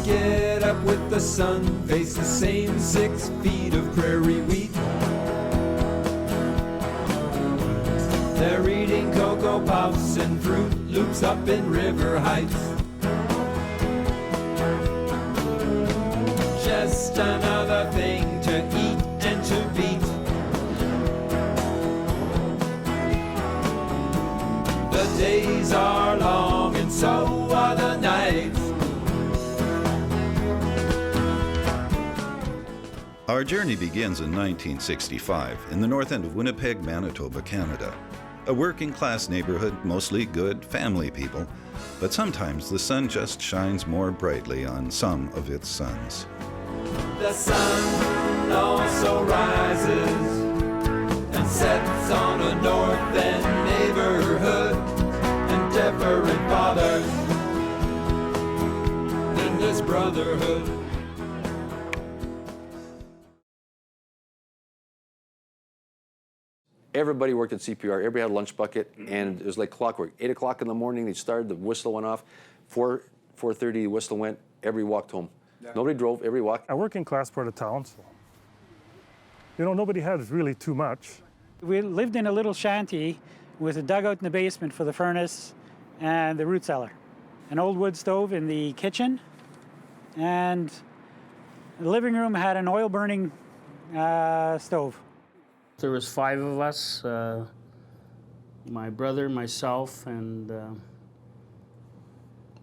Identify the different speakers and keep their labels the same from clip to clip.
Speaker 1: get up with the sun, face the same 6 feet of prairie wheat. They're eating Cocoa Puffs and Fruit Loops up in River Heights. Just another thing to eat and to beat. The days are long and so are the nights.
Speaker 2: Our journey begins in 1965 in the north end of Winnipeg, Manitoba, Canada. A working-class neighborhood, mostly good family people, but sometimes the sun just shines more brightly on some of its sons.
Speaker 1: The sun also rises and sets on a north end neighborhood, and different fathers in this brotherhood.
Speaker 3: Everybody worked at CPR. Everybody had a lunch bucket, and it was like clockwork. 8 o'clock in the morning, they started, the whistle went off. 4:30, the whistle went, everybody walked home. Yeah. Nobody drove, everybody walked.
Speaker 4: I work in class part of town, so, nobody had really too much.
Speaker 5: We lived in a little shanty with a dugout in the basement for the furnace and the root cellar. An old wood stove in the kitchen, and the living room had an oil-burning stove.
Speaker 6: There was 5 of us, my brother, myself, and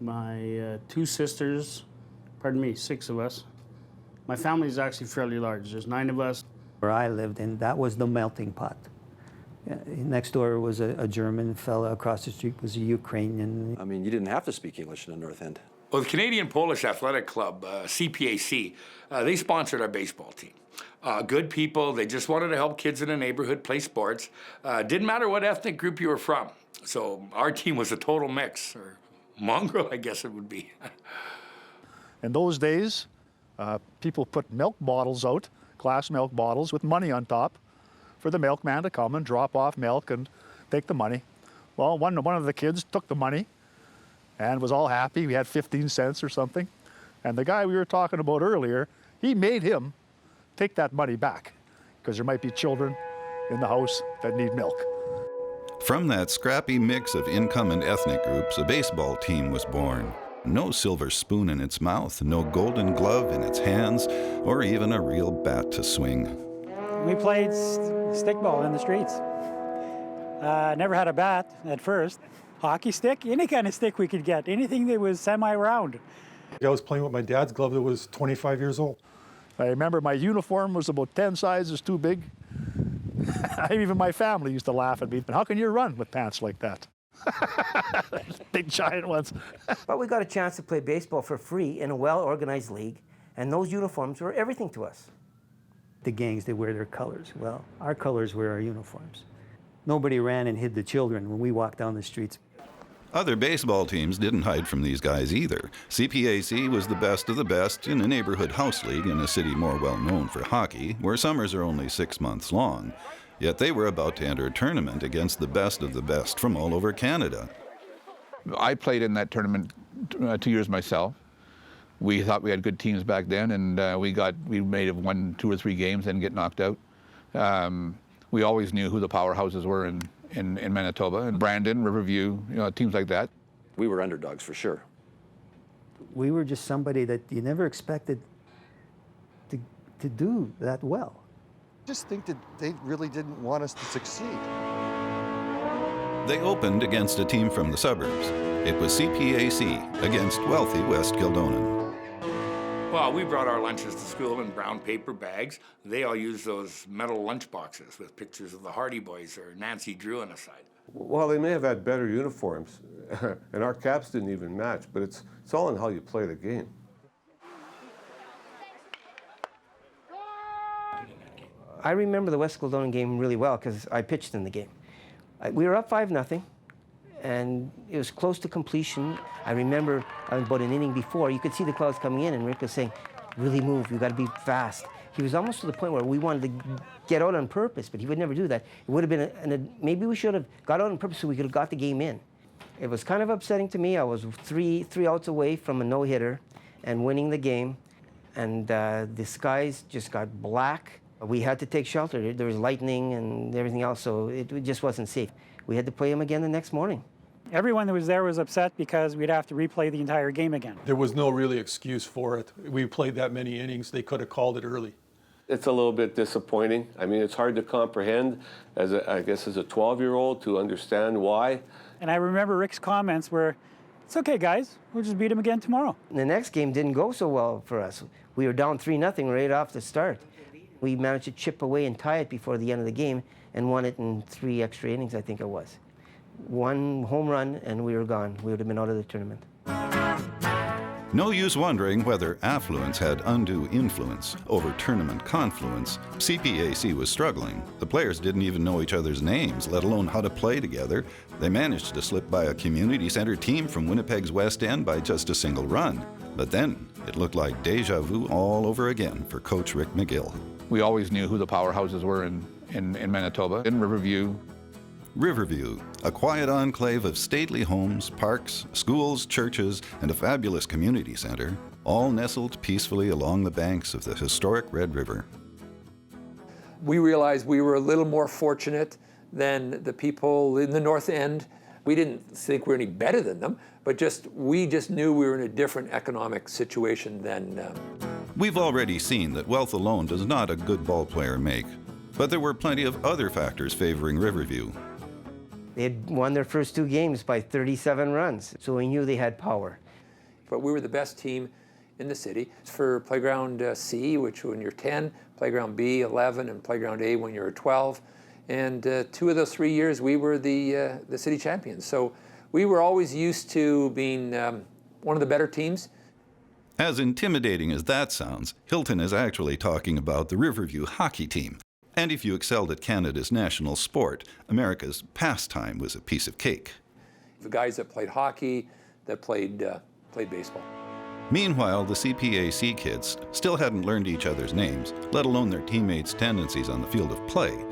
Speaker 6: my 2 sisters, 6 of us. My family is actually fairly large. There's 9 of us.
Speaker 7: Where I lived, and that was the melting pot. Next door was a German fella, across the street was a Ukrainian.
Speaker 3: I mean, you didn't have to speak English in the North End.
Speaker 8: Well, the Canadian Polish Athletic Club, CPAC, they sponsored our baseball team. Good people, they just wanted to help kids in the neighborhood play sports. Didn't matter what ethnic group you were from. So our team was a total mix, or mongrel, I guess it would be.
Speaker 9: In those days, people put milk bottles out, glass milk bottles with money on top, for the milkman to come and drop off milk and take the money. Well, one of the kids took the money and was all happy. We had 15 cents or something. And the guy we were talking about earlier, he made him take that money back, because there might be children in the house that need milk.
Speaker 2: From that scrappy mix of income and ethnic groups, a baseball team was born. No silver spoon in its mouth, no golden glove in its hands, or even a real bat to swing.
Speaker 5: We played stickball in the streets. Never had a bat at first. Hockey stick, any kind of stick we could get, anything that was semi-round.
Speaker 4: I was playing with my dad's glove that was 25 years old.
Speaker 9: I remember my uniform was about 10 sizes too big. Even my family used to laugh at me. How can you run with pants like that? Big giant ones.
Speaker 10: But we got a chance to play baseball for free in a well-organized league, and those uniforms were everything to us.
Speaker 7: The gangs, they wear their colors. Well, our colors were our uniforms. Nobody ran and hid the children when we walked down the streets.
Speaker 2: Other baseball teams didn't hide from these guys either. CPAC was the best of the best in a neighborhood house league in a city more well known for hockey, where summers are only 6 months long. Yet they were about to enter a tournament against the best of the best from all over Canada.
Speaker 11: I played in that tournament 2 years myself. We thought we had good teams back then, and we made have won 2 or 3 games and get knocked out. We always knew who the powerhouses were in Manitoba, and Brandon, Riverview, teams like that.
Speaker 3: We were underdogs for sure.
Speaker 7: We were just somebody that you never expected to do that well.
Speaker 12: I just think that they really didn't want us to succeed.
Speaker 2: They opened against a team from the suburbs. It was CPAC against wealthy West Kildonan.
Speaker 8: Well, we brought our lunches to school in brown paper bags. They all used those metal lunch boxes with pictures of the Hardy Boys or Nancy Drew on the side.
Speaker 13: Well, they may have had better uniforms, and our caps didn't even match, but it's all in how you play the game.
Speaker 10: I remember the West Kildonan game really well because I pitched in the game. We were up 5-0, and it was close to completion. I remember about an inning before, you could see the clouds coming in, and Rick was saying, really move, you got to be fast. He was almost to the point where we wanted to get out on purpose, but he would never do that. It would have been, maybe we should have got out on purpose so we could have got the game in. It was kind of upsetting to me. I was three outs away from a no-hitter, and winning the game. And the skies just got black. We had to take shelter. There was lightning and everything else, so it just wasn't safe. We had to play them again the next morning.
Speaker 5: Everyone that was there was upset because we'd have to replay the entire game again.
Speaker 14: There was no really excuse for it. We played that many innings, they could have called it early.
Speaker 13: It's a little bit disappointing. I mean, it's hard to comprehend, I guess as a 12-year-old, to understand why.
Speaker 5: And I remember Rick's comments were, "It's okay, guys, we'll just beat them again tomorrow."
Speaker 10: The next game didn't go so well for us. We were down 3-0 right off the start. We managed to chip away and tie it before the end of the game and won it in 3 extra innings, I think it was. 1 home run and we were gone. We would have been out of the tournament.
Speaker 2: No use wondering whether affluence had undue influence over tournament confluence. CPAC was struggling. The players didn't even know each other's names, let alone how to play together. They managed to slip by a community center team from Winnipeg's West End by just a single run. But then it looked like deja vu all over again for Coach Rick McGill.
Speaker 11: We always knew who the powerhouses were in Manitoba. In Riverview,
Speaker 2: a quiet enclave of stately homes, parks, schools, churches, and a fabulous community center, all nestled peacefully along the banks of the historic Red River.
Speaker 15: We realized we were a little more fortunate than the people in the North End. We didn't think we were any better than them, but we just knew we were in a different economic situation than.
Speaker 2: We've already seen that wealth alone does not a good ball player make, but there were plenty of other factors favoring Riverview.
Speaker 10: They had won their first 2 games by 37 runs, so we knew they had power.
Speaker 15: But we were the best team in the city. For Playground C, which when you're 10, Playground B, 11, and Playground A when you're 12. And 2 of those 3 years, we were the city champions. So we were always used to being one of the better teams.
Speaker 2: As intimidating as that sounds, Hilton is actually talking about the Riverview hockey team. And if you excelled at Canada's national sport, America's pastime was a piece of cake.
Speaker 15: The guys that played hockey, that played baseball.
Speaker 2: Meanwhile, the CPAC kids still hadn't learned each other's names, let alone their teammates' tendencies on the field of play.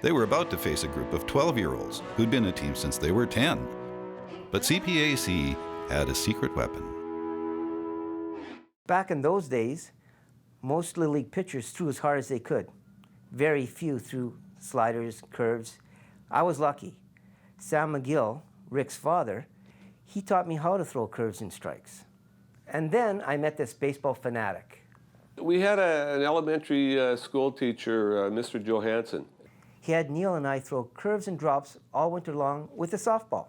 Speaker 2: They were about to face a group of 12-year-olds who'd been a team since they were 10. But CPAC had a secret weapon.
Speaker 10: Back in those days, most Little League pitchers threw as hard as they could. Very few threw sliders, curves. I was lucky. Sam McGill, Rick's father, he taught me how to throw curves and strikes. And then I met this baseball fanatic.
Speaker 13: We had an elementary school teacher, Mr. Johansson.
Speaker 10: He had Neil and I throw curves and drops all winter long with a softball.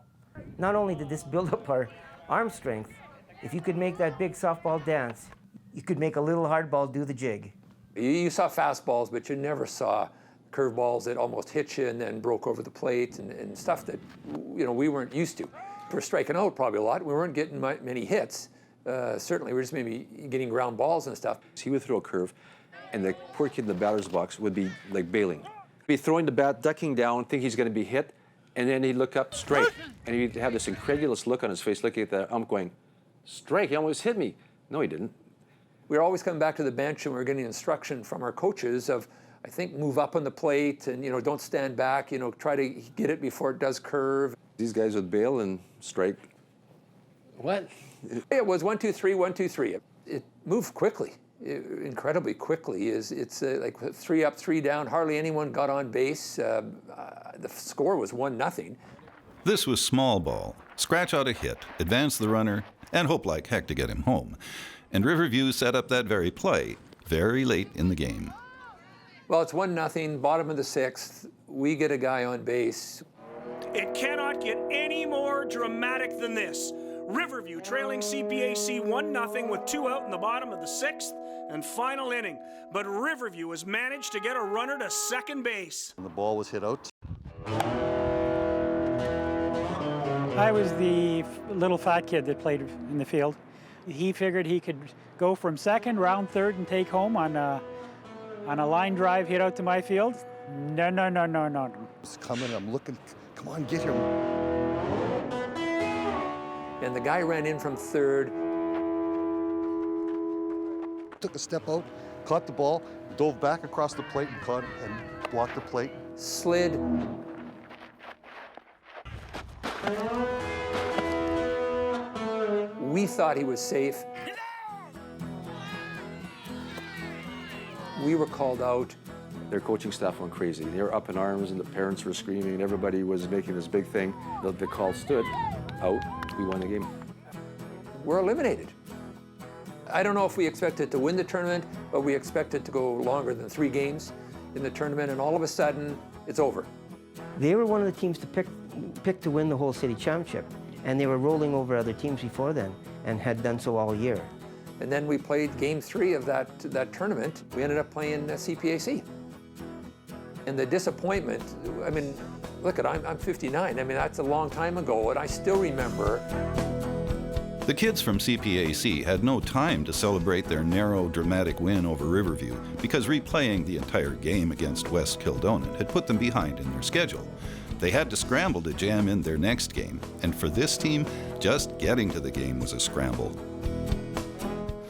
Speaker 10: Not only did this build up our arm strength, if you could make that big softball dance, you could make a little hardball do the jig.
Speaker 15: You saw fastballs, but you never saw curveballs that almost hit you and then broke over the plate and stuff that we weren't used to. We're striking out probably a lot. We weren't getting many hits. Certainly, we were just maybe getting ground balls and stuff.
Speaker 3: He would throw a curve, and the poor kid in the batter's box would be like bailing. He'd be throwing the bat, ducking down, think he's going to be hit, and then he'd look up straight, and he'd have this incredulous look on his face, looking at the ump going, "Strike, he almost hit me." No, he didn't. We were always coming back to the bench and we were getting instruction from our coaches of, I think, move up on the plate and, don't stand back, try to get it before it does curve. These guys would bail and strike.
Speaker 15: What? It was 1, 2, 3, 1, 2, 3. It moved quickly, incredibly quickly. It's like 3 up, 3 down. Hardly anyone got on base. The score was 1-0.
Speaker 2: This was small ball. Scratch out a hit, advance the runner, and hope like heck to get him home. And Riverview set up that very play very late in the game.
Speaker 15: Well, it's 1-0, bottom of the 6th. We get a guy on base.
Speaker 16: It cannot get any more dramatic than this. Riverview trailing CPAC 1-0 with 2 out in the bottom of the 6th and final inning. But Riverview has managed to get a runner to second base.
Speaker 12: And the ball was hit out.
Speaker 5: I was the little fat kid that played in the field. He figured he could go from second, round third, and take home on a line drive hit out to my field. No.
Speaker 12: It's coming, I'm looking, come on, get him.
Speaker 15: And the guy ran in from third.
Speaker 12: Took a step out, caught the ball, dove back across the plate and blocked the plate.
Speaker 15: Slid. We thought he was safe. We were called out.
Speaker 3: Their coaching staff went crazy. They were up in arms and the parents were screaming and everybody was making this big thing. The call stood, out, we won the game.
Speaker 15: We're eliminated. I don't know if we expected to win the tournament, but we expected to go longer than 3 games in the tournament, and all of a sudden, it's over.
Speaker 10: They were one of the teams to pick to win the whole city championship, and they were rolling over other teams before then and had done so all year.
Speaker 15: And then we played game 3 of that tournament. We ended up playing CPAC. And the disappointment, I mean, look, I'm 59. I mean, that's a long time ago, and I still remember.
Speaker 2: The kids from CPAC had no time to celebrate their narrow, dramatic win over Riverview because replaying the entire game against West Kildonan had put them behind in their schedule. They had to scramble to jam in their next game, and for this team, just getting to the game was a scramble.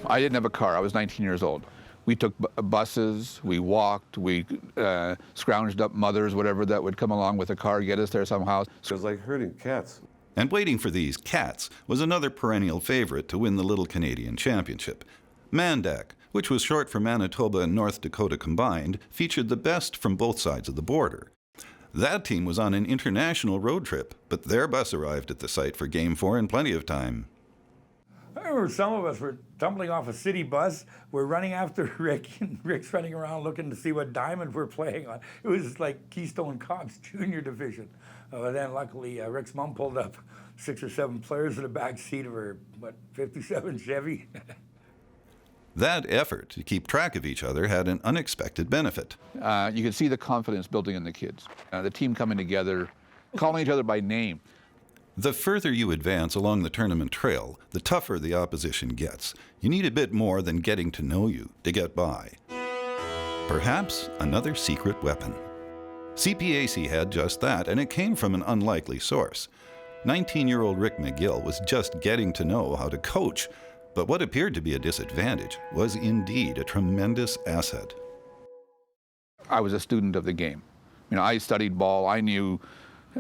Speaker 11: I didn't have a car. I was 19 years old. We took buses, we walked, we scrounged up mothers, whatever that would come along with a car, get us there somehow.
Speaker 13: It was like herding cats.
Speaker 2: And waiting for these cats was another perennial favorite to win the Little Canadian Championship. Mandak, which was short for Manitoba and North Dakota combined, featured the best from both sides of the border. That team was on an international road trip, but their bus arrived at the site for Game 4 in plenty of time.
Speaker 17: I remember some of us were tumbling off a city bus. We're running after Rick, and Rick's running around looking to see what diamond we're playing on. It was like Keystone Cops Junior Division. Then luckily, Rick's mom pulled up 6 or 7 players in the back seat of her, 57 Chevy.
Speaker 2: That effort to keep track of each other had an unexpected benefit.
Speaker 11: You could see the confidence building in the kids. The team coming together, calling each other by name.
Speaker 2: The further you advance along the tournament trail, the tougher the opposition gets. You need a bit more than getting to know you to get by. Perhaps another secret weapon. CPAC had just that, and it came from an unlikely source. 19-year-old Rick McGill was just getting to know how to coach, but what appeared to be a disadvantage was indeed a tremendous asset.
Speaker 11: I was a student of the game. You know, I studied ball. I knew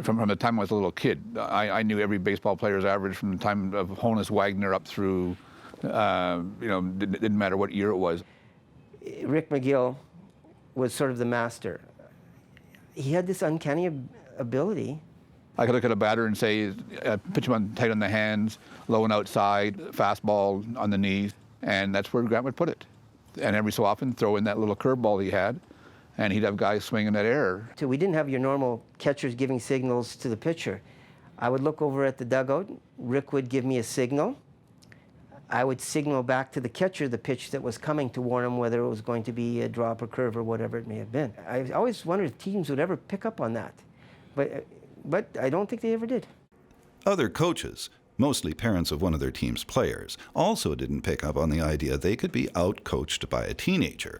Speaker 11: from the time I was a little kid. I knew every baseball player's average from the time of Honus Wagner up through, didn't matter what year it was.
Speaker 10: Rick McGill was sort of the master. He had this uncanny ability.
Speaker 11: I could look at a batter and say, pitch him on, tight on the hands, low and outside, fastball on the knees, and that's where Grant would put it. And every so often throw in that little curveball he had, and he'd have guys swinging that air.
Speaker 10: So we didn't have your normal catchers giving signals to the pitcher. I would look over at the dugout. Rick would give me a signal. I would signal back to the catcher the pitch that was coming to warn him whether it was going to be a drop or curve or whatever it may have been. I always wondered if teams would ever pick up on that, but I don't think they ever did.
Speaker 2: Other coaches, mostly parents of one of their team's players, also didn't pick up on the idea they could be out-coached by a teenager.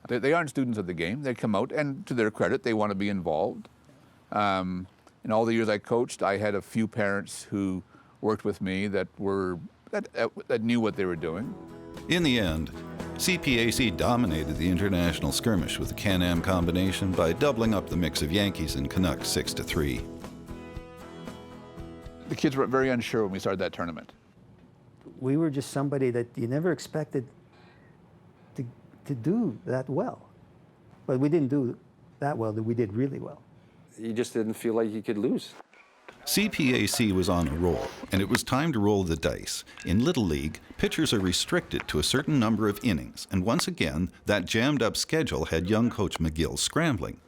Speaker 11: They aren't students of the game. They come out, and to their credit, they want to be involved. In all the years I coached, I had a few parents who worked with me that knew what they were doing.
Speaker 2: In the end, CPAC dominated the international skirmish with the Can-Am combination by doubling up the mix of Yankees and Canucks 6-3.
Speaker 11: The kids were very unsure when we started that tournament.
Speaker 7: We were just somebody that you never expected to do that well. But we didn't do that well, we did really well.
Speaker 3: You just didn't feel like you could lose.
Speaker 2: CPAC was on a roll, and it was time to roll the dice. In Little League, pitchers are restricted to a certain number of innings, and once again, that jammed-up schedule had young coach McGill scrambling.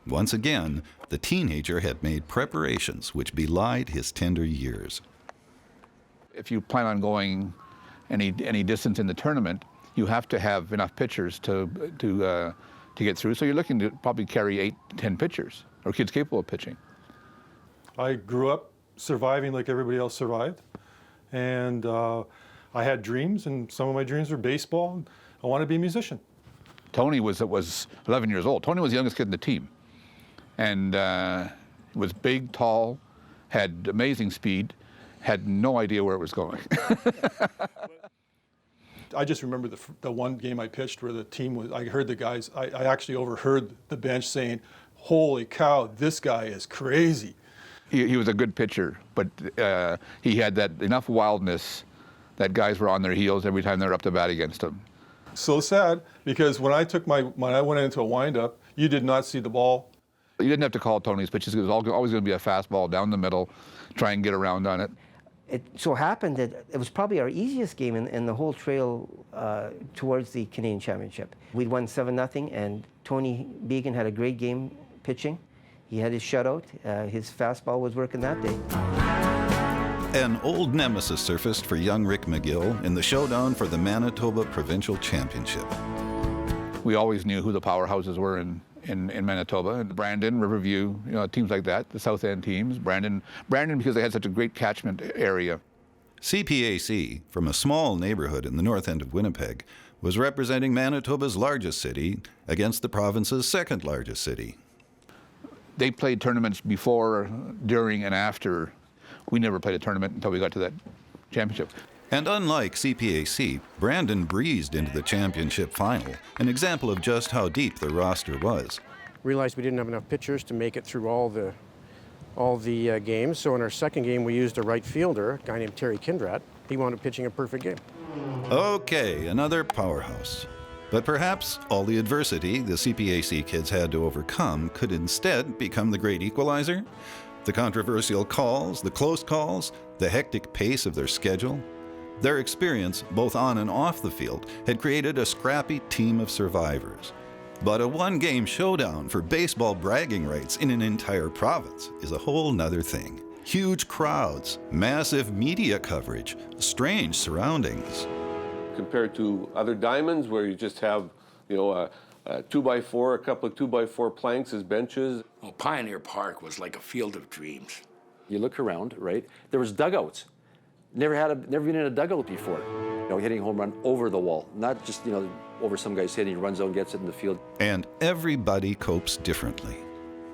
Speaker 2: Once again, the teenager had made preparations which belied his tender years.
Speaker 11: If you plan on going any distance in the tournament, you have to have enough pitchers to get through. So you're looking to probably carry 8 to 10 pitchers, or kids capable of pitching.
Speaker 14: I grew up surviving like everybody else survived, and I had dreams, and some of my dreams were baseball. I wanted to be a musician.
Speaker 11: Tony was 11 years old. Tony was the youngest kid in the team, and was big, tall, had amazing speed, had no idea where it was going.
Speaker 14: I just remember the one game I pitched where the team was, I heard the guys, I actually overheard the bench saying, "Holy cow, this guy is crazy."
Speaker 11: He was a good pitcher, but he had that enough wildness that guys were on their heels every time they were up to bat against him.
Speaker 14: So sad, because when I went into a windup, you did not see the ball.
Speaker 11: You didn't have to call Tony's pitches. It was always going to be a fastball down the middle, try and get around on it.
Speaker 10: It so happened that it was probably our easiest game in the whole trail towards the Canadian Championship. We'd won 7-0, and Tony Began had a great game pitching. He had his shutout. His fastball was working that day.
Speaker 2: An old nemesis surfaced for young Rick McGill in the showdown for the Manitoba Provincial Championship.
Speaker 11: We always knew who the powerhouses were in Manitoba, and Brandon, Riverview, teams like that, the South End teams. Brandon because they had such a great catchment area.
Speaker 2: CPAC, from a small neighborhood in the north end of Winnipeg, was representing Manitoba's largest city against the province's second largest city.
Speaker 11: They played tournaments before, during, and after. We never played a tournament until we got to that championship.
Speaker 2: And unlike CPAC, Brandon breezed into the championship final, an example of just how deep the roster was.
Speaker 18: Realized we didn't have enough pitchers to make it through all the games, so in our second game we used a right fielder, a guy named Terry Kindrat. He wound up pitching a perfect game.
Speaker 2: Okay, another powerhouse. But perhaps all the adversity the CPAC kids had to overcome could instead become the great equalizer? The controversial calls, the close calls, the hectic pace of their schedule. Their experience, both on and off the field, had created a scrappy team of survivors. But a one-game showdown for baseball bragging rights in an entire province is a whole nother thing. Huge crowds, massive media coverage, strange surroundings.
Speaker 13: Compared to other diamonds where you just have, a 2x4, a couple of 2x4 planks as benches.
Speaker 8: Well, Pioneer Park was like a field of dreams.
Speaker 3: You look around, right? There was dugouts. Never been in a dugout before. Hitting a home run over the wall, not just over some guy's head. He runs out and gets it in the field.
Speaker 2: And everybody copes differently.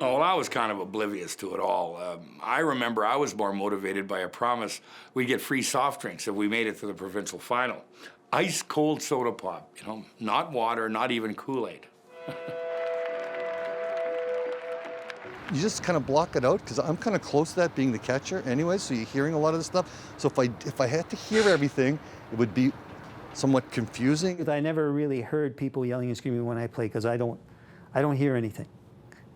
Speaker 8: Oh, well, I was kind of oblivious to it all. I remember I was more motivated by a promise we'd get free soft drinks if we made it to the provincial final. Ice cold soda pop, not water, not even Kool-Aid.
Speaker 12: You just kind of block it out, because I'm kind of close to that, being the catcher anyway, so you're hearing a lot of this stuff. So if I had to hear everything, it would be somewhat confusing.
Speaker 7: I never really heard people yelling and screaming when I play, because I don't hear anything.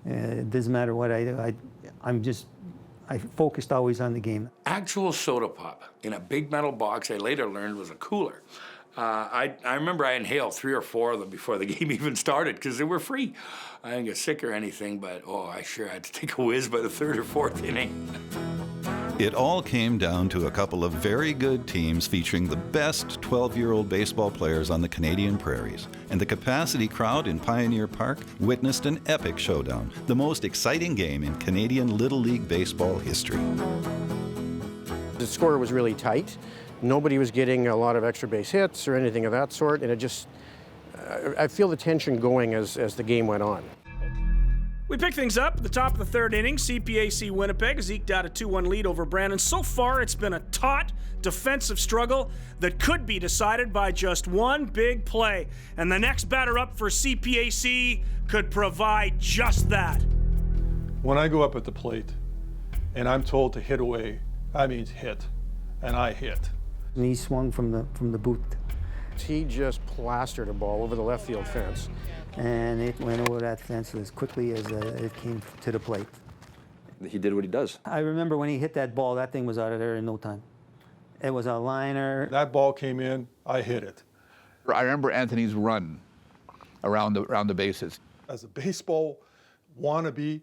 Speaker 7: It doesn't matter what I do. I focused always on the game.
Speaker 8: Actual soda pop in a big metal box I later learned was a cooler. I remember I inhaled 3 or 4 of them before the game even started because they were free. I didn't get sick or anything, but I sure had to take a whiz by the 3rd or 4th inning.
Speaker 2: It all came down to a couple of very good teams featuring the best 12-year-old baseball players on the Canadian prairies. And the capacity crowd in Pioneer Park witnessed an epic showdown, the most exciting game in Canadian Little League baseball history.
Speaker 18: The score was really tight. Nobody was getting a lot of extra base hits or anything of that sort, and it just, I feel the tension going as the game went on.
Speaker 16: We pick things up at the top of the 3rd inning. CPAC Winnipeg has eked out a 2-1 lead over Brandon. So far, it's been a taut defensive struggle that could be decided by just one big play. And the next batter up for CPAC could provide just that.
Speaker 14: When I go up at the plate and I'm told to hit away, that means hit, and I hit.
Speaker 7: And he swung from the boot.
Speaker 18: He just plastered a ball over the left field fence.
Speaker 7: And it went over that fence as quickly as it came to the plate.
Speaker 3: He did what he does.
Speaker 7: I remember when he hit that ball, that thing was out of there in no time. It was a liner.
Speaker 14: That ball came in, I hit it.
Speaker 11: I remember Anthony's run around the bases.
Speaker 14: As a baseball wannabe,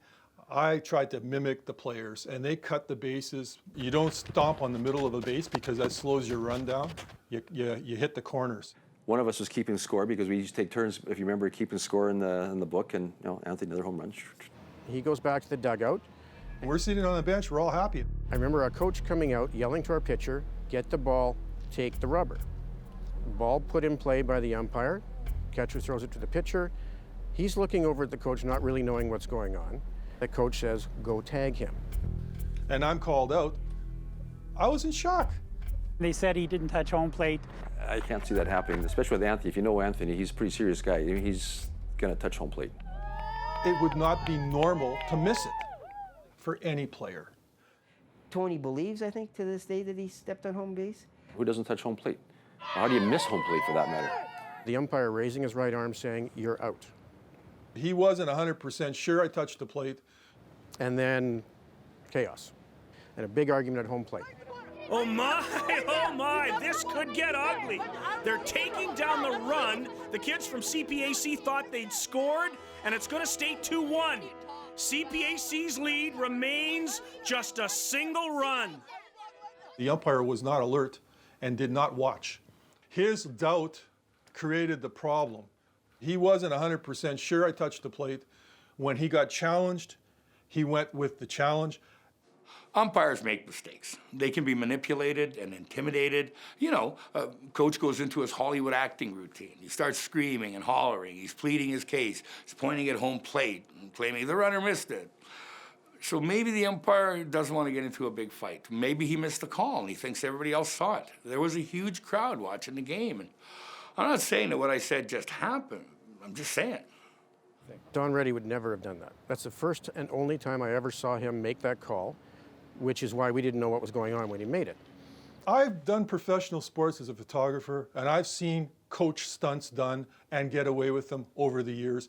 Speaker 14: I tried to mimic the players, and they cut the bases. You don't stomp on the middle of the base because that slows your run down. You hit the corners.
Speaker 3: One of us was keeping score because we used to take turns, if you remember, keeping score in the book, and Anthony, another home run.
Speaker 18: He goes back to the dugout.
Speaker 14: We're sitting on the bench, we're all happy.
Speaker 18: I remember our coach coming out, yelling to our pitcher, get the ball, take the rubber. Ball put in play by the umpire. Catcher throws it to the pitcher. He's looking over at the coach, not really knowing what's going on. The coach says, go tag him.
Speaker 14: And I'm called out. I was in shock.
Speaker 5: They said he didn't touch home plate.
Speaker 3: I can't see that happening, especially with Anthony. If you know Anthony, he's a pretty serious guy. He's going to touch home plate.
Speaker 14: It would not be normal to miss it for any player.
Speaker 10: Tony believes, I think, to this day that he stepped on home base.
Speaker 3: Who doesn't touch home plate? How do you miss home plate for that matter?
Speaker 18: The umpire raising his right arm saying, "You're out."
Speaker 14: He wasn't 100% sure I touched the plate.
Speaker 18: And then chaos and a big argument at home plate.
Speaker 16: Oh my, this could get ugly. They're taking down the run. The kids from CPAC thought they'd scored, and it's going to stay 2-1. CPAC's lead remains just a single run.
Speaker 14: The umpire was not alert and did not watch. His doubt created the problem. He wasn't 100% sure I touched the plate. When he got challenged, he went with the challenge.
Speaker 8: Umpires make mistakes. They can be manipulated and intimidated. You know, coach goes into his Hollywood acting routine. He starts screaming and hollering. He's pleading his case. He's pointing at home plate and claiming the runner missed it. So maybe the umpire doesn't want to get into a big fight. Maybe he missed the call and he thinks everybody else saw it. There was a huge crowd watching the game. And I'm not saying that what I said just happened. I'm just saying.
Speaker 18: Don Reddy would never have done that. That's the first and only time I ever saw him make that call, which is why we didn't know what was going on when he made it.
Speaker 14: I've done professional sports as a photographer, and I've seen coach stunts done and get away with them over the years.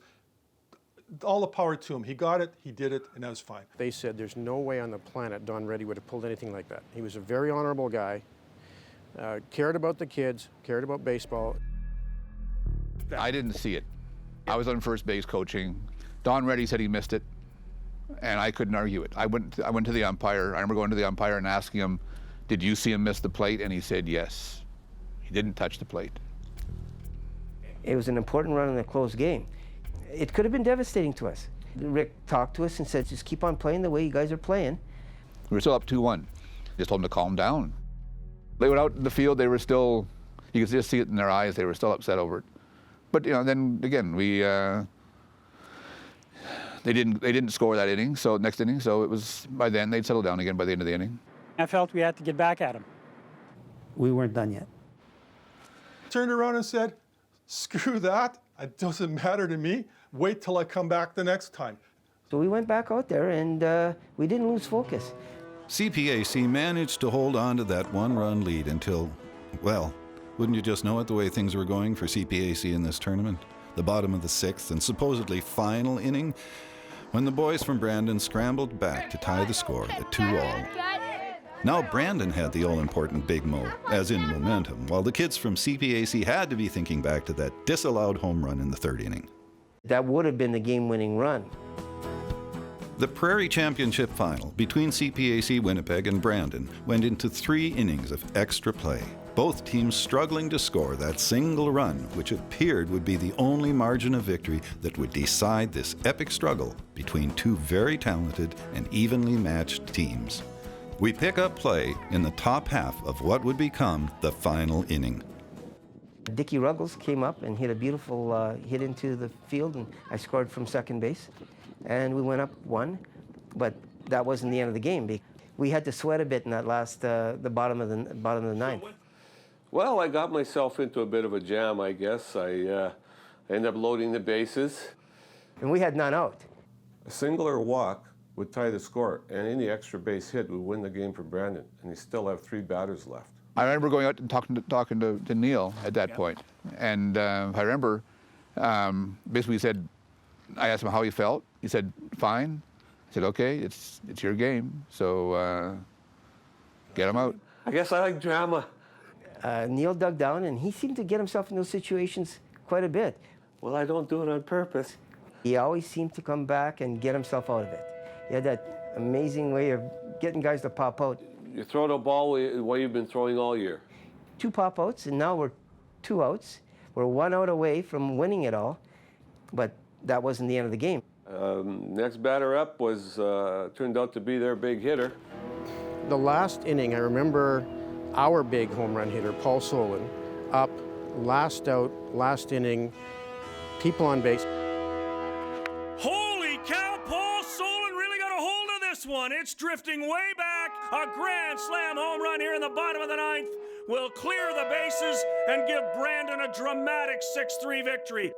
Speaker 14: All the power to him. He got it, he did it, and that was fine.
Speaker 18: They said there's no way on the planet Don Reddy would have pulled anything like that. He was a very honorable guy, cared about the kids, cared about baseball.
Speaker 11: I didn't see it. I was on first base coaching. Don Reddy said he missed it, and I couldn't argue it. I went to the umpire. I remember going to the umpire and asking him, "Did you see him miss the plate?" And he said yes. He didn't touch the plate.
Speaker 10: It was an important run in a close game. It could have been devastating to us. Rick talked to us and said, "Just keep on playing the way you guys are playing."
Speaker 11: We were still up 2-1. Just told them to calm down. They went out in the field. They were still, you could just see it in their eyes. They were still upset over it. But you know, then again, they didn't score that inning. So next inning, so it was by then they'd settle down again by the end of the inning.
Speaker 5: I felt we had to get back at him.
Speaker 7: We weren't done yet.
Speaker 14: Turned around and said, "Screw that. It doesn't matter to me. Wait till I come back the next time."
Speaker 10: So we went back out there and we didn't lose focus.
Speaker 2: CPAC managed to hold on to that one-run lead until, well, wouldn't you just know it, the way things were going for CPAC in this tournament? The bottom of the sixth and supposedly final inning, when the boys from Brandon scrambled back to tie the score at 2-all. Now Brandon had the all-important Big Mo, as in momentum, while the kids from CPAC had to be thinking back to that disallowed home run in the third inning.
Speaker 10: That would have been the game-winning run.
Speaker 2: The Prairie Championship final between CPAC Winnipeg and Brandon went into 3 innings of extra play. Both teams struggling to score that single run, which appeared would be the only margin of victory that would decide this epic struggle between 2 very talented and evenly matched teams. We pick up play in the top half of what would become the final inning.
Speaker 10: Dickie Ruggles came up and hit a beautiful hit into the field, and I scored from second base. And we went up 1, but that wasn't the end of the game. We had to sweat a bit in that last, the bottom of the ninth.
Speaker 13: Well, I got myself into a bit of a jam, I guess. I ended up loading the bases.
Speaker 10: And we had none out.
Speaker 13: A single or walk would tie the score, and any extra base hit would win the game for Brandon, and he still have 3 batters left.
Speaker 11: I remember going out and talking to Neil at that point. And I remember basically he said, I asked him how he felt. He said, "Fine." I said, "Okay, it's your game, so get him out."
Speaker 13: I guess I like drama.
Speaker 10: Neil dug down, and he seemed to get himself in those situations quite a bit.
Speaker 13: Well, I don't do it on purpose.
Speaker 10: He always seemed to come back and get himself out of it. He had that amazing way of getting guys to pop out.
Speaker 13: You throw the ball the way you've been throwing all year.
Speaker 10: 2 pop outs, and now we're 2 outs. We're 1 out away from winning it all, but that wasn't the end of the game.
Speaker 13: Next batter up was turned out to be their big hitter.
Speaker 18: The last inning, I remember our big home run hitter, Paul Solon, up, last out, last inning, people on base.
Speaker 16: Holy cow, Paul Solon really got a hold of this one. It's drifting way back. A grand slam home run here in the bottom of the 9th will clear the bases and give Brandon a dramatic 6-3 victory.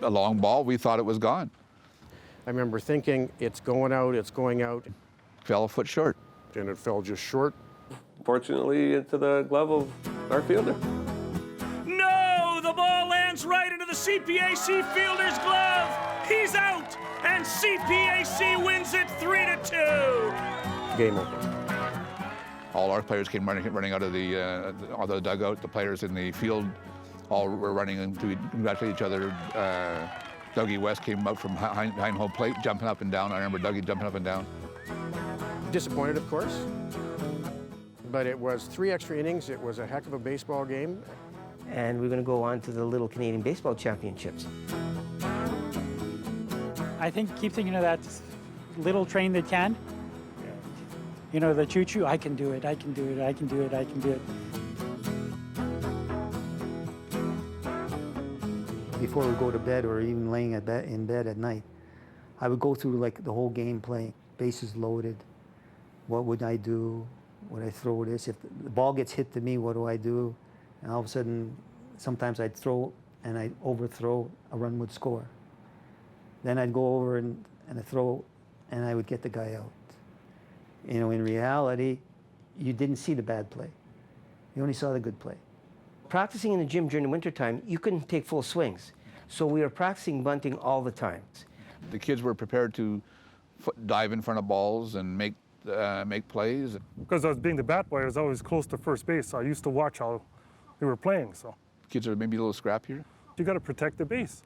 Speaker 11: A long ball, we thought it was gone.
Speaker 18: I remember thinking, it's going out, it's going out.
Speaker 11: Fell a foot short.
Speaker 18: And it fell just short.
Speaker 13: Fortunately, into the glove of our fielder.
Speaker 16: No, the ball lands right into the CPAC fielder's glove. He's out, and CPAC wins it 3-2.
Speaker 18: Game over.
Speaker 11: All our players came running out of the dugout. The players in the field all were running to congratulate each other. Dougie West came out from behind home plate, jumping up and down. I remember Dougie jumping up and down.
Speaker 18: Disappointed, of course, but it was 3 extra innings. It was a heck of a baseball game.
Speaker 10: And we're going to go on to the Little Canadian Baseball Championships.
Speaker 5: I think keep thinking of that little train that can. You know, the choo-choo, I can do it, I can do it, I can do it, I can do it.
Speaker 7: Before we go to bed or even laying in bed at night, I would go through like the whole game playing, bases loaded. What would I do? Would I throw this? If the ball gets hit to me, what do I do? And all of a sudden, sometimes I'd throw and I'd overthrow, a run would score. Then I'd go over and I'd throw and I would get the guy out. You know, in reality, you didn't see the bad play. You only saw the good play.
Speaker 10: Practicing in the gym during the wintertime, you couldn't take full swings. So we were practicing bunting all the time.
Speaker 11: The kids were prepared to dive in front of balls and make plays.
Speaker 4: Because I was being the bat boy, I was always close to first base, so I used to watch how they were playing. So
Speaker 11: kids are maybe a little scrappier.
Speaker 4: You got to protect the base.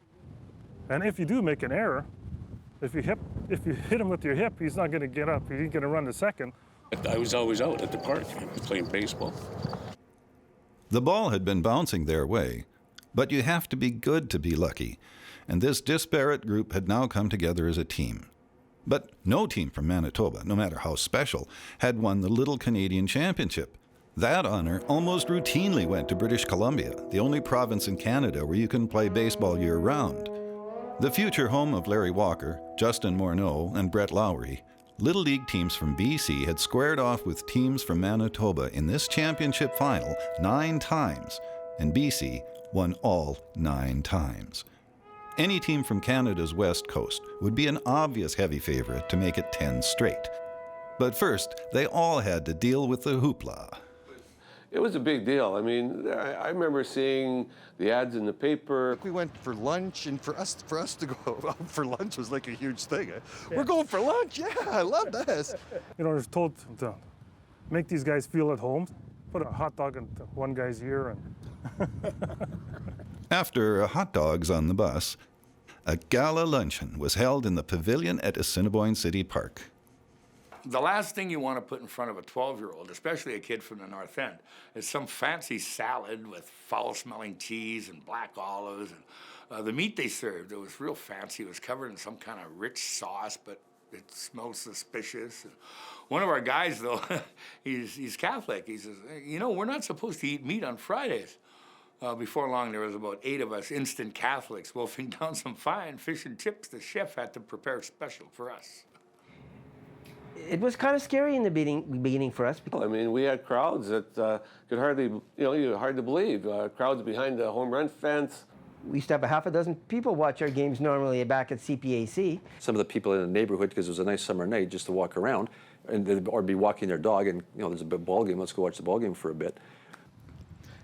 Speaker 4: And if you do make an error, if you hit him with your hip, he's not going to get up. He's going to run to second.
Speaker 19: I was always out at the park playing baseball.
Speaker 2: The ball had been bouncing their way, but you have to be good to be lucky, and this disparate group had now come together as a team. But no team from Manitoba, no matter how special, had won the Little Canadian Championship. That honor almost routinely went to British Columbia, the only province in Canada where you can play baseball year-round. The future home of Larry Walker, Justin Morneau, and Brett Lowry, Little League teams from BC had squared off with teams from Manitoba in this championship final 9 times, and BC won all 9 times. Any team from Canada's West Coast would be an obvious heavy favorite to make it 10 straight. But first, they all had to deal with the hoopla.
Speaker 13: It was a big deal. I mean, I remember seeing the ads in the paper.
Speaker 12: We went for lunch, and for us to go out for lunch was like a huge thing. We're going for lunch? Yeah, I love this.
Speaker 4: You know, I was told to make these guys feel at home, put a hot dog in one guy's ear.
Speaker 2: After hot dogs on the bus, a gala luncheon was held in the pavilion at Assiniboine City Park.
Speaker 8: The last thing you want to put in front of a 12-year-old, especially a kid from the North End, is some fancy salad with foul-smelling cheese and black olives. And the meat they served, it was real fancy. It was covered in some kind of rich sauce, but it smelled suspicious. And one of our guys, though, he's Catholic. He says, you know, we're not supposed to eat meat on Fridays. Before long, there was about 8 of us instant Catholics wolfing down some fine fish and chips the chef had to prepare special for us.
Speaker 10: It was kind of scary in the beginning for us.
Speaker 13: I mean, we had crowds that could hardly, hard to believe. Crowds behind the home run fence.
Speaker 10: We used to have a half a dozen people watch our games normally back at CPAC.
Speaker 3: Some of the people in the neighborhood, because it was a nice summer night, just to walk around, or be walking their dog, and there's a big ball game. Let's go watch the ball game for a bit.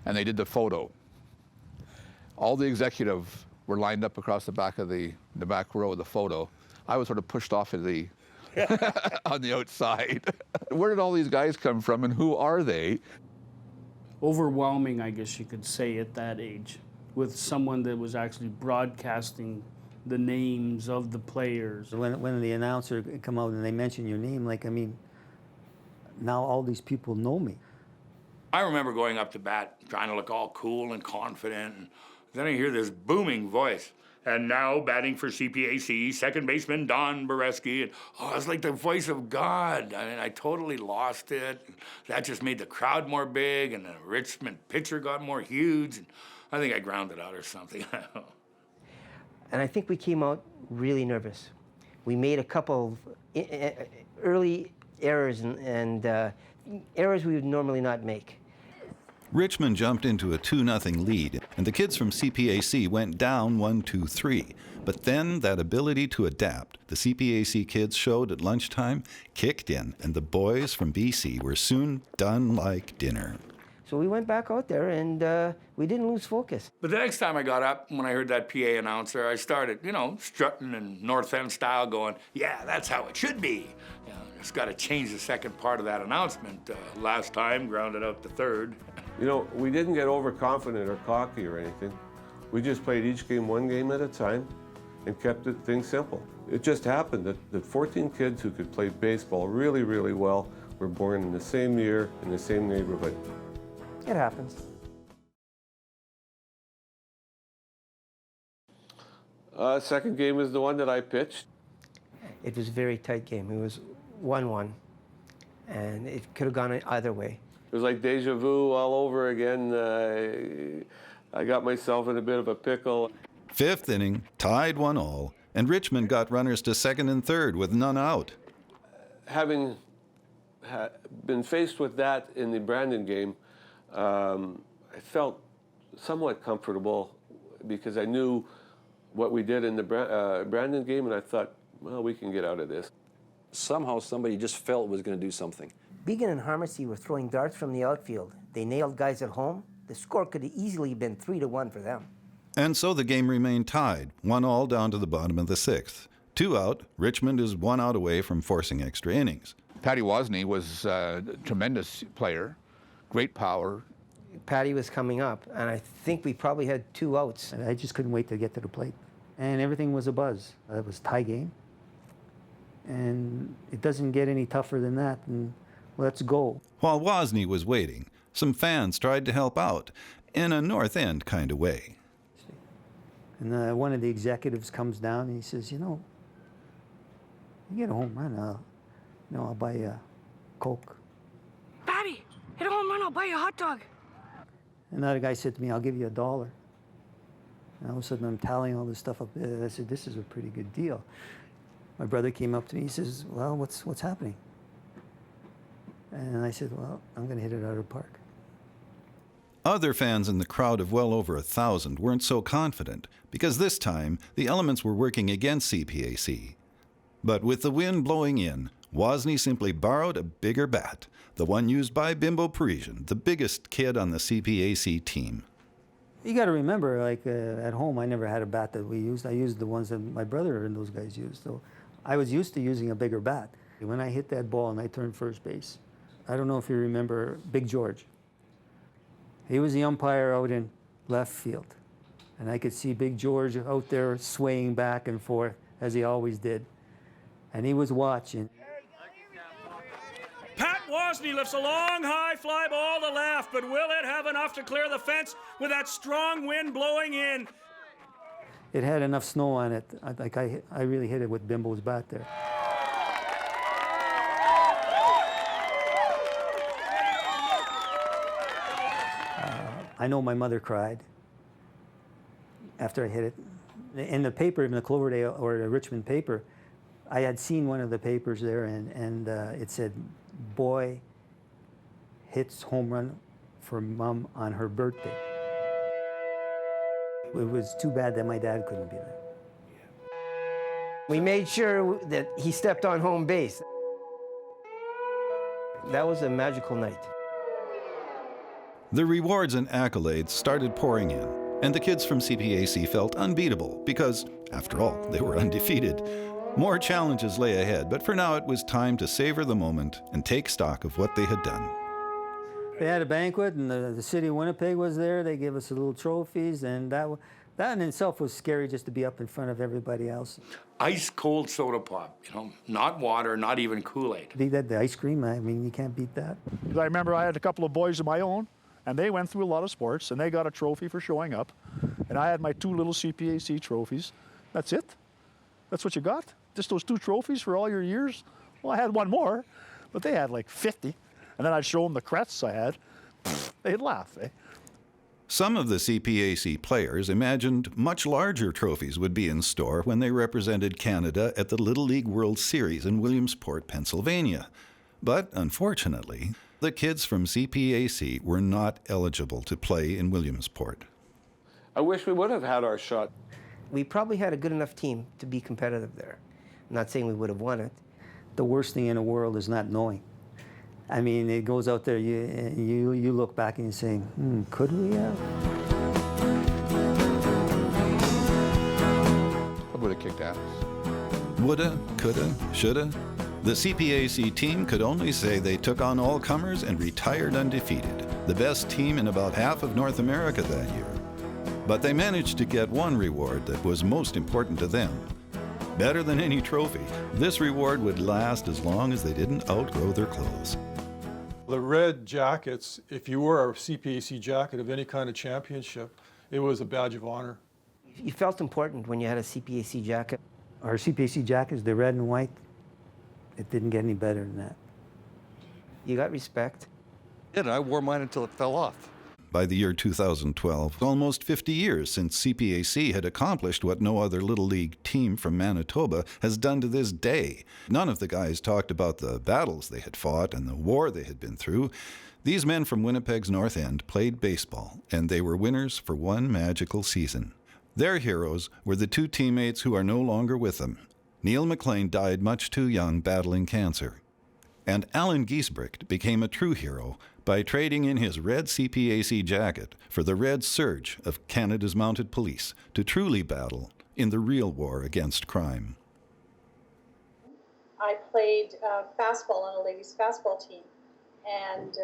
Speaker 11: And they did the photo. All the executives were lined up across the back of the back row of the photo. I was sort of pushed off of the on the outside. Where did all these guys come from, and who are they?
Speaker 6: Overwhelming, I guess you could say, at that age, with someone that was actually broadcasting the names of the players.
Speaker 7: When the announcer come out and they mention your name, like, I mean, now all these people know me.
Speaker 8: I remember going up to bat, trying to look all cool and confident, and then I hear this booming voice. And now batting for CPAC, second baseman Don Boreski. And, it was like the voice of God. I mean, I totally lost it. That just made the crowd more big, and the Richmond pitcher got more huge. And I think I grounded out or something.
Speaker 10: And I think we came out really nervous. We made a couple of early errors and errors we would normally not make.
Speaker 2: Richmond jumped into a 2-0 lead, and the kids from CPAC went down 1-2-3. But then that ability to adapt the CPAC kids showed at lunchtime kicked in, and the boys from BC were soon done like dinner.
Speaker 10: So we went back out there, and we didn't lose focus.
Speaker 8: But the next time I got up, when I heard that PA announcer, I started, you know, strutting in North End style, going, yeah, that's how it should be. You know, just got to change the second part of that announcement. Last time, grounded out the third.
Speaker 13: You know, we didn't get overconfident or cocky or anything. We just played each game one game at a time and kept things simple. It just happened that 14 kids who could play baseball really, really well were born in the same year in the same neighborhood.
Speaker 10: It happens.
Speaker 13: Second game was the one that I pitched.
Speaker 10: It was a very tight game. It was 1-1, and it could have gone either way.
Speaker 13: It was like deja vu all over again. I got myself in a bit of a pickle.
Speaker 2: Fifth inning, tied 1-1, and Richmond got runners to second and third with none out.
Speaker 13: Having been faced with that in the Brandon game, I felt somewhat comfortable because I knew what we did in the Brandon game, and I thought, well, we can get out of this.
Speaker 3: Somehow somebody just felt was going to do something.
Speaker 10: Began and Harmacy were throwing darts from the outfield. They nailed guys at home. The score could have easily been 3-1 for them.
Speaker 2: And so the game remained tied, 1-1 down to the bottom of the sixth. 2 out, Richmond is 1 out away from forcing extra innings.
Speaker 11: Patty Wozni was a tremendous player, great power.
Speaker 10: Patty was coming up, and I think we probably had 2 outs.
Speaker 7: And I just couldn't wait to get to the plate. And everything was a buzz. It was a tie game. And it doesn't get any tougher than that. And let's go.
Speaker 2: While Wozni was waiting, some fans tried to help out in a North End kind of way.
Speaker 7: And one of the executives comes down and he says, you get a home run, I'll buy you a Coke.
Speaker 20: Patty, hit a home run, I'll buy you a hot dog.
Speaker 7: Another guy said to me, I'll give you $1. And all of a sudden I'm tallying all this stuff up. I said, this is a pretty good deal. My brother came up to me, he says, well, what's happening? And I said, well, I'm going to hit it out of the park.
Speaker 2: Other fans in the crowd of well over 1,000 weren't so confident because this time the elements were working against CPAC. But with the wind blowing in, Wozni simply borrowed a bigger bat, the one used by Bimbo Parisian, the biggest kid on the CPAC team.
Speaker 7: You got to remember, like at home, I never had a bat that we used. I used the ones that my brother and those guys used. So I was used to using a bigger bat. When I hit that ball and I turned first base, I don't know if you remember Big George. He was the umpire out in left field. And I could see Big George out there swaying back and forth, as he always did. And he was watching.
Speaker 16: Pat Wozni lifts a long, high fly ball to left, but will it have enough to clear the fence with that strong wind blowing in?
Speaker 7: It had enough snow on it. I really hit it with Bimbo's bat there. I know my mother cried after I hit it. In the paper, in the Cloverdale or the Richmond paper, I had seen one of the papers there, and it said, boy hits home run for mom on her birthday. It was too bad that my dad couldn't be there.
Speaker 10: We made sure that he stepped on home base. That was a magical night.
Speaker 2: The rewards and accolades started pouring in, and the kids from CPAC felt unbeatable because, after all, they were undefeated. More challenges lay ahead, but for now it was time to savor the moment and take stock of what they had done.
Speaker 7: They had a banquet, and the city of Winnipeg was there. They gave us little trophies, and that in itself was scary, just to be up in front of everybody else.
Speaker 8: Ice cold soda pop, not water, not even Kool-Aid.
Speaker 7: Beat that, the ice cream, I mean, you can't beat that.
Speaker 9: I remember I had a couple of boys of my own, and they went through a lot of sports, and they got a trophy for showing up. And I had my 2 little CPAC trophies. That's it. That's what you got? Just those 2 trophies for all your years? Well, I had one more, but they had like 50. And then I'd show them the crests I had. They'd laugh, eh?
Speaker 2: Some of the CPAC players imagined much larger trophies would be in store when they represented Canada at the Little League World Series in Williamsport, Pennsylvania. But unfortunately, the kids from CPAC were not eligible to play in Williamsport.
Speaker 13: I wish we would have had our shot.
Speaker 10: We probably had a good enough team to be competitive there. I'm not saying we would have won it.
Speaker 7: The worst thing in the world is not knowing. I mean, it goes out there, you look back and you say, could we have?
Speaker 11: I would have kicked ass.
Speaker 2: Woulda, coulda, shoulda. The CPAC team could only say they took on all comers and retired undefeated, the best team in about half of North America that year. But they managed to get one reward that was most important to them. Better than any trophy, this reward would last as long as they didn't outgrow their clothes.
Speaker 14: The red jackets, if you wore a CPAC jacket of any kind of championship, it was a badge of honor.
Speaker 10: You felt important when you had a CPAC jacket.
Speaker 7: Our CPAC jackets, the red and white, it didn't get any better than that.
Speaker 10: You got respect.
Speaker 12: Yeah, and I wore mine until it fell off.
Speaker 2: By the year 2012, almost 50 years since CPAC had accomplished what no other Little League team from Manitoba has done to this day. None of the guys talked about the battles they had fought and the war they had been through. These men from Winnipeg's North End played baseball, and they were winners for one magical season. Their heroes were the two teammates who are no longer with them. Neil McLean died much too young battling cancer. And Alan Giesbrecht became a true hero by trading in his red CPAC jacket for the red serge of Canada's mounted police to truly battle in the real war against crime.
Speaker 21: I played fastball on a ladies' fastball team, and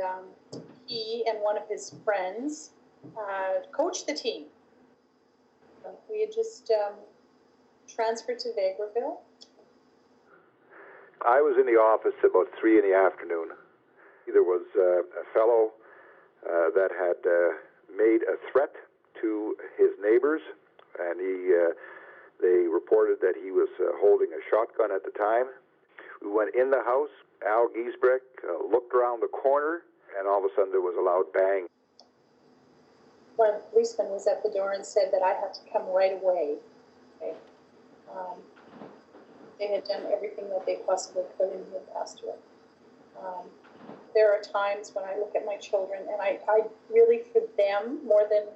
Speaker 21: he and one of his friends coached the team. We had just transferred to Vegreville.
Speaker 22: I was in the office about 3 in the afternoon. There was a fellow that had made a threat to his neighbors, and they reported that he was holding a shotgun at the time. We went in the house. Al Giesbrecht looked around the corner, and all of a sudden there was a loud bang.
Speaker 21: One of the policemen was at the door and said that I had to come right away. Okay. They had done everything that they possibly could, and he had passed away. There are times when I look at my children, and I really, for them, more than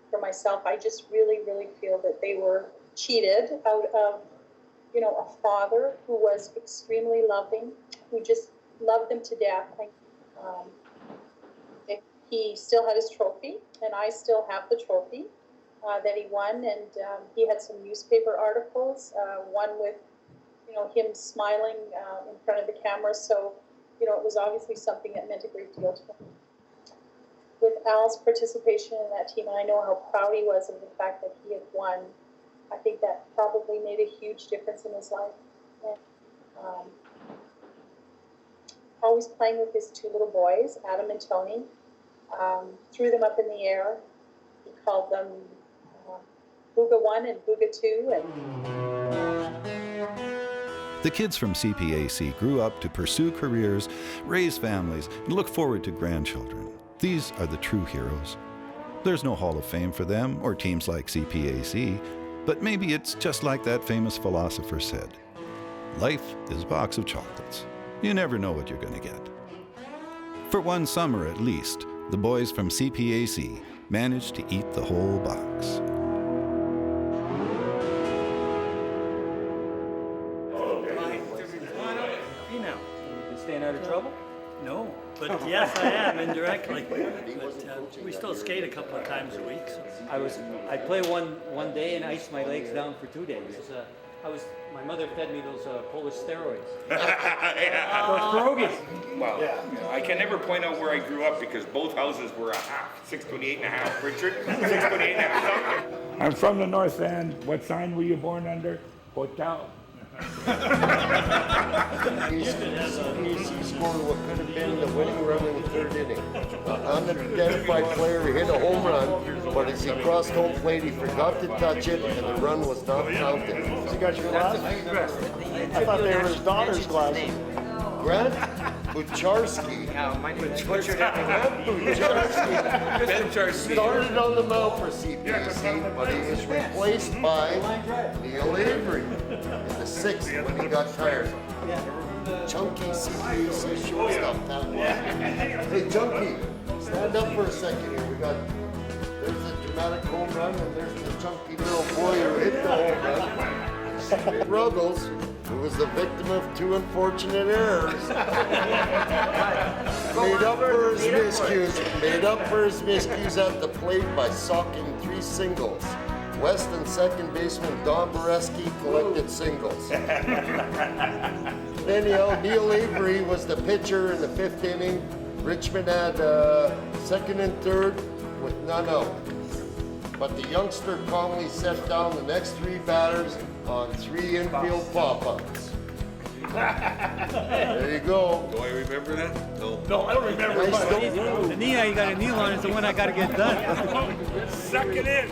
Speaker 21: for myself, I just really, really feel that they were cheated out of, a father who was extremely loving, who just loved them to death. He still had his trophy, and I still have the trophy that he won, and he had some newspaper articles, one with him smiling in front of the camera, so it was obviously something that meant a great deal to him. With Al's participation in that team, and I know how proud he was of the fact that he had won, I think that probably made a huge difference in his life. And, always playing with his two little boys, Adam and Tony, threw them up in the air. He called them Booga 1 and Booga 2.
Speaker 2: The kids from CPAC grew up to pursue careers, raise families, and look forward to grandchildren. These are the true heroes. There's no Hall of Fame for them or teams like CPAC, but maybe it's just like that famous philosopher said. Life is a box of chocolates. You never know what you're going to get. For one summer at least, the boys from CPAC managed to eat the whole box.
Speaker 23: Staying out of trouble? No, but yes, I am indirectly. But we still skate a couple of times a week. So.
Speaker 24: I play one day and ice my legs down for 2 days. My mother fed me those Polish steroids. Those pierogies.
Speaker 8: Well, I can never point out where I grew up because both houses were a half. 6 foot 8 and a half. Richard, 6 foot 8 and a half.
Speaker 17: I'm from the North End. What sign were you born under? Hotel.
Speaker 25: He scored what could have been the winning run in the 3rd inning. An unidentified player hit a home run, but as he crossed home plate, he forgot to touch it, and the run was not counted.
Speaker 9: Has he got your glasses? I thought they were his daughter's glasses.
Speaker 25: Grant Bucharski. Bucharski started on the mound for CPAC, but he was replaced by Neil Avery in the 6th when he got tired. Chunky CPAC shortstop. Hey, Chunky, stand up for a second here. There's a dramatic home run, and there's the chunky little boy who hit the home run. Ruggles, who was the victim of 2 unfortunate errors, made up for his miscues at the plate by socking 3 singles. West and second baseman Don Boreski collected singles. Anyhow, Neil Avery was the pitcher in the 5th inning. Richmond had 2nd and 3rd with none out. But the youngster calmly set down the next 3 batters on 3 infield pop-ups. There you go.
Speaker 1: Do I remember that? No.
Speaker 25: No, I don't remember.
Speaker 24: The knee you got a knee on is the one I got to get done.
Speaker 16: Suck it in.